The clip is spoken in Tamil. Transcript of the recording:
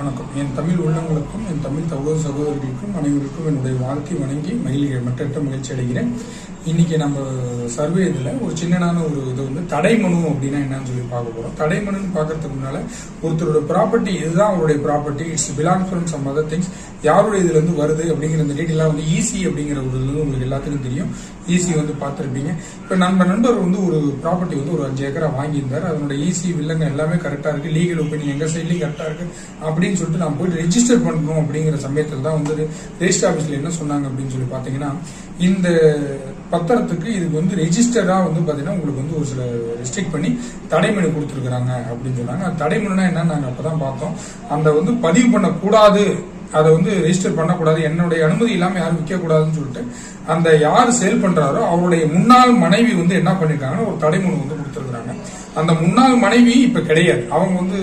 வணக்கம். என் தமிழ் உள்ளங்களுக்கும் என் தமிழ் சகோதரர்களுக்கும் அனைவருக்கும் என்னுடைய வாழ்க்கை வணங்கி மற்ற மகிழ்ச்சி அடைகிறேன். இன்னைக்கு நம்ம சர்வே இதுல ஒரு சின்னனான ஒரு இது வந்து தடைமனு அப்படின்னா என்னன்னு சொல்லி பார்க்க போறோம். தடைமனுன்னு பாக்குறதுக்கு முன்னால ஒருத்தரோட ப்ராப்பர்ட்டி இதுதான் அவருடைய property, it's belong from some other things, யாருடைய இதுல இருந்து வருது அப்படிங்கிற இந்த டீட்டெயிலாம் வந்து ஈஸி அப்படிங்கிற ஒரு இது உங்களுக்கு எல்லாத்துக்கும் தெரியும். ஈஸி வந்து பார்த்துருப்பீங்க. இப்ப நம்ம நண்பர் வந்து ஒரு ப்ராப்பர்ட்டி வந்து ஒரு 5 ஏக்கரா வாங்கியிருந்தாரு. அதனோட ஈஸி வில்லங்க எல்லாமே கரெக்டா இருக்கு, லீகல் ஒப்பீனியன் எங்க சைட்லயும் கரெக்டா இருக்கு அப்படின்னு சொல்லிட்டு நான் போயிட்டு ரெஜிஸ்டர் பண்ணணும் அப்படிங்கிற சமயத்தில் தான் வந்து ரெஜிஸ்டர் ஆபீஸ்ல என்ன சொன்னாங்க அப்படின்னு சொல்லி பாத்தீங்கன்னா, இந்த பத்திரத்துக்கு இதுக்கு வந்து ரெஜிஸ்டரா வந்து பாத்தீங்கன்னா உங்களுக்கு வந்து ஒரு சில ரெஸ்ட்ரிக்ட் பண்ணி தடைமனு கொடுத்துருக்காங்க அப்படின்னு சொன்னாங்க. தடைமனுனா என்னன்னு நாங்க அப்பதான் பார்த்தோம். அந்த வந்து பதிவு பண்ணக்கூடாது, அதை வந்து ரெஜிஸ்டர் பண்ணக்கூடாது, என்னுடைய அனுமதி இல்லாம யாரும் விற்க கூடாதுன்னு சொல்லிட்டு அந்த யாரு சேல் பண்றாரோ அவருடைய முன்னாள் மனைவி வந்து என்ன பண்ணிருக்காங்கன்னா ஒரு தடைமனு வந்து கொடுத்துருக்காங்க. அந்த முன்னாள் மனைவி இப்ப கிடையாது, அவங்க வந்து